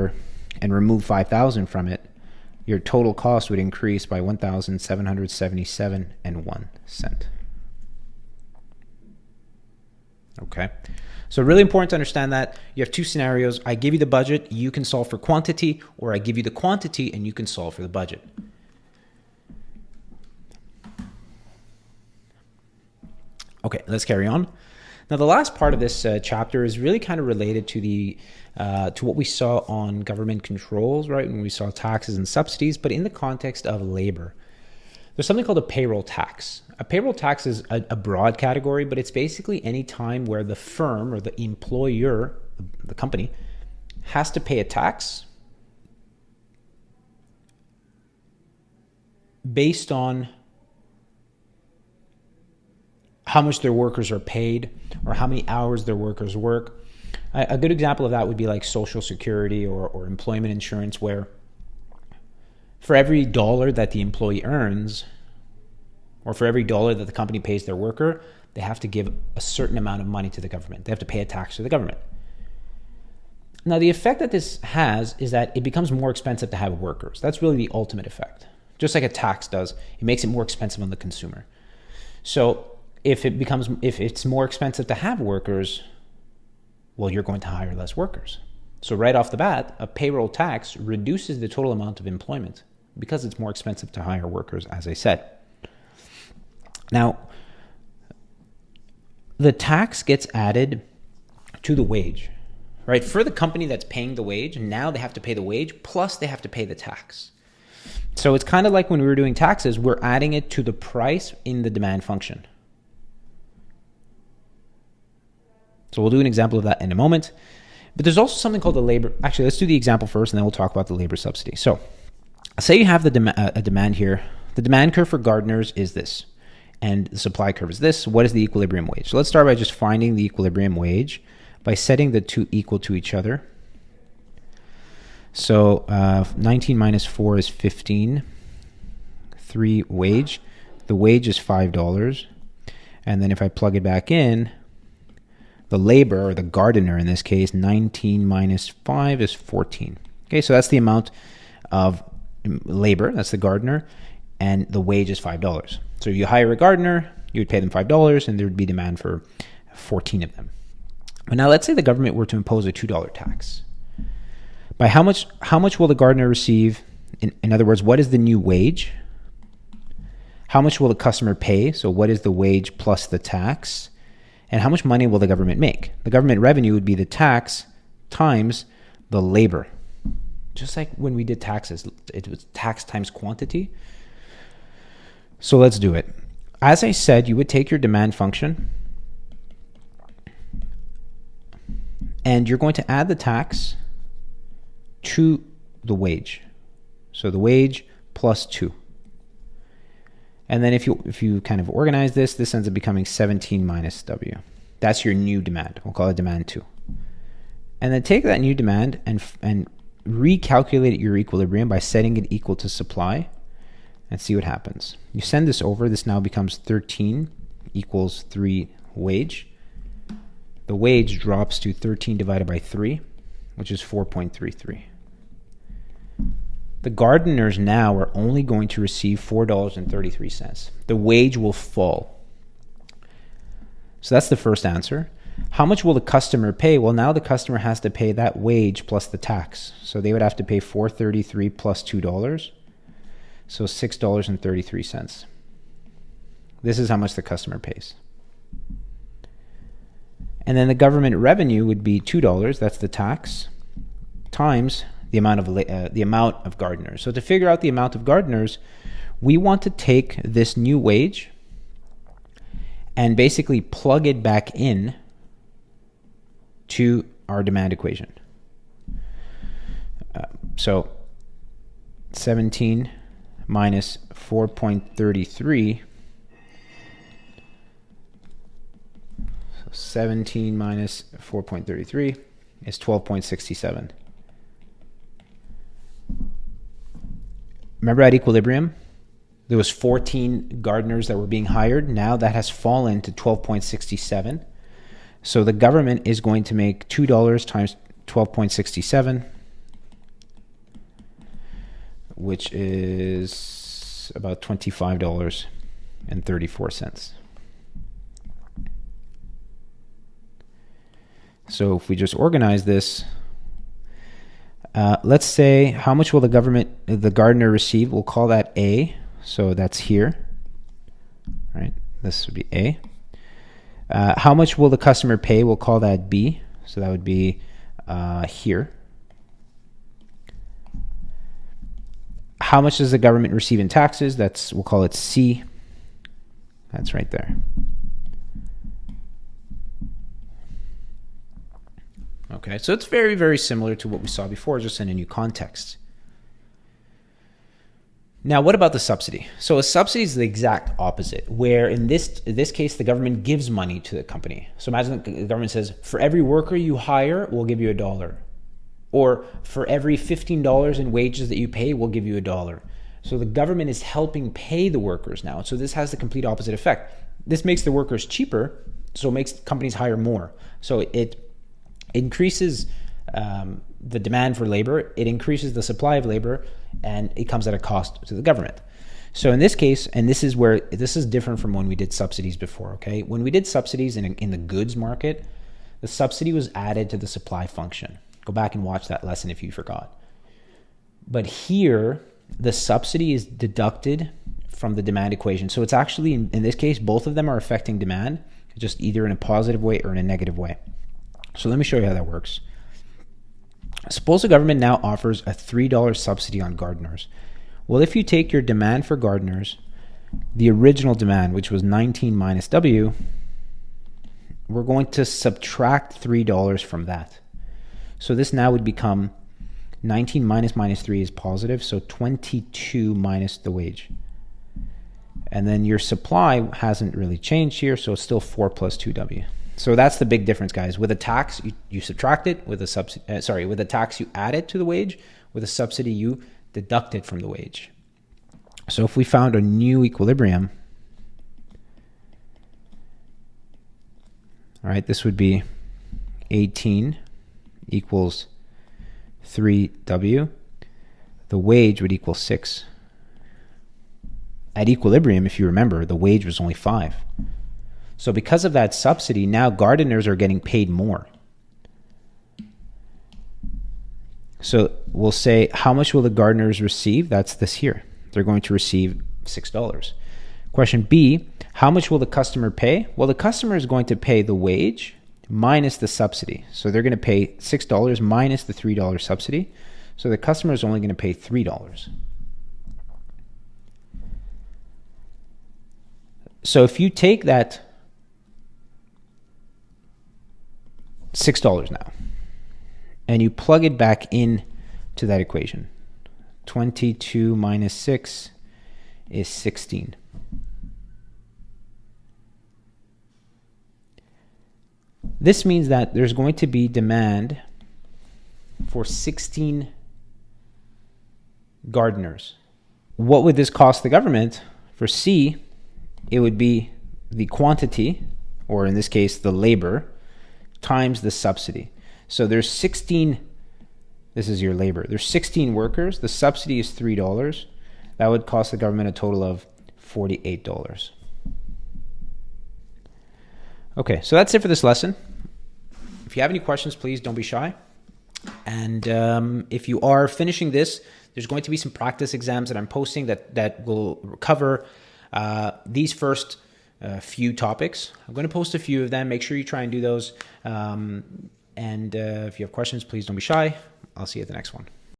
number and remove 5,000 from it, your total cost would increase by 1,777.01 Okay. So really important to understand that you have two scenarios. I give you the budget, you can solve for quantity, or I give you the quantity and you can solve for the budget. Okay, let's carry on. Now, the last part of this chapter is really kind of related to the to what we saw on government controls, right? When we saw taxes and subsidies, but in the context of labor. There's something called a payroll tax. A payroll tax is a broad category, but it's basically any time where the firm or the employer, the company, has to pay a tax based on how much their workers are paid or how many hours their workers work. A good example of that would be like Social Security or employment insurance, where for every dollar that the employee earns, or for every dollar that the company pays their worker, they have to give a certain amount of money to the government. They have to pay a tax to the government. Now, the effect that this has is that it becomes more expensive to have workers. That's really the ultimate effect. Just like a tax does, it makes it more expensive on the consumer. So if it's more expensive to have workers, well, you're going to hire less workers. So right off the bat, a payroll tax reduces the total amount of employment because it's more expensive to hire workers, as I said. Now, the tax gets added to the wage, right? For the company that's paying the wage, now they have to pay the wage, plus they have to pay the tax. So it's kind of like when we were doing taxes, we're adding it to the price in the demand function. So we'll do an example of that in a moment. But there's also something called the labor. Actually, let's do the example first, and then we'll talk about the labor subsidy. So say you have a demand here. The demand curve for gardeners is this, and the supply curve is this. What is the equilibrium wage? So let's start by just finding the equilibrium wage by setting the two equal to each other. So 19 minus 4 is 15. 3 wage. The wage is $5. And then if I plug it back in, the labor, or the gardener in this case, 19 minus 5 is 14. Okay, so that's the amount of labor, that's the gardener, and the wage is $5. So if you hire a gardener, you would pay them $5, and there would be demand for 14 of them. But now let's say the government were to impose a $2 tax. By how much will the gardener receive? In other words, what is the new wage? How much will the customer pay? So what is the wage plus the tax? And how much money will the government make? The government revenue would be the tax times the labor. Just like when we did taxes, it was tax times quantity. So let's do it. As I said, you would take your demand function and you're going to add the tax to the wage. So the wage plus 2. And then if you kind of organize this ends up becoming 17 minus W. That's your new demand. We'll call it demand 2. And then take that new demand and recalculate your equilibrium by setting it equal to supply and see what happens. You send this over. This now becomes 13 equals 3 wage. The wage drops to 13 divided by 3, which is 4.33. The gardeners now are only going to receive $4.33. The wage will fall. So that's the first answer. How much will the customer pay? Well, now the customer has to pay that wage plus the tax. So they would have to pay $4.33 plus $2. So $6.33. This is how much the customer pays. And then the government revenue would be $2, that's the tax, times the amount of gardeners. So to figure out the amount of gardeners, we want to take this new wage and basically plug it back in to our demand equation. So 17 minus 4.33. So 17 minus 4.33 is 12.67. Remember at equilibrium, there was 14 gardeners that were being hired. Now that has fallen to 12.67. So the government is going to make $2 times 12.67. which is about $25.34. So if we just organize this, let's say how much will the gardener receive? We'll call that A. So that's here, right? This would be A. How much will the customer pay? We'll call that B. So that would be here. How much does the government receive in taxes? We'll call it C. That's right there. Okay, so it's very, very similar to what we saw before, just in a new context. Now, what about the subsidy? So a subsidy is the exact opposite, where in this case, the government gives money to the company. So imagine the government says, for every worker you hire, we'll give you $1. Or for every $15 in wages that you pay, we'll give you $1. So the government is helping pay the workers now. So this has the complete opposite effect. This makes the workers cheaper, so it makes companies hire more. So it increases the demand for labor, it increases the supply of labor, and it comes at a cost to the government. So in this case, and this is different from when we did subsidies before, okay? When we did subsidies in the goods market, the subsidy was added to the supply function. Go back and watch that lesson if you forgot. But here, the subsidy is deducted from the demand equation. So it's actually, in this case, both of them are affecting demand, just either in a positive way or in a negative way. So let me show you how that works. Suppose the government now offers a $3 subsidy on gardeners. Well, if you take your demand for gardeners, the original demand, which was 19 minus W, we're going to subtract $3 from that. So this now would become 19 minus 3 is positive, so 22 minus the wage. And then your supply hasn't really changed here, so it's still 4 plus 2W. So that's the big difference, guys. With a tax, you subtract it. With a with a tax, you add it to the wage. With a subsidy, you deduct it from the wage. So if we found a new equilibrium, all right, this would be 18 equals 3W. The wage would equal 6. At equilibrium, if you remember, the wage was only 5. So because of that subsidy, now gardeners are getting paid more. So we'll say, how much will the gardeners receive? That's this here. They're going to receive $6. Question B, how much will the customer pay? Well, the customer is going to pay the wage minus the subsidy. So they're going to pay $6 minus the $3 subsidy. So the customer is only going to pay $3. So if you take that $6 now and you plug it back in to that equation, 22 minus 6 is 16. This means that there's going to be demand for 16 gardeners. What would this cost the government? For C, it would be the quantity, or in this case, the labor, times the subsidy. So there's 16, this is your labor. There's 16 workers. The subsidy is $3. That would cost the government a total of $48. Okay, so that's it for this lesson. If you have any questions, please don't be shy. And if you are finishing this, there's going to be some practice exams that I'm posting that will cover these first few topics. I'm going to post a few of them. Make sure you try and do those. And if you have questions, please don't be shy. I'll see you at the next one.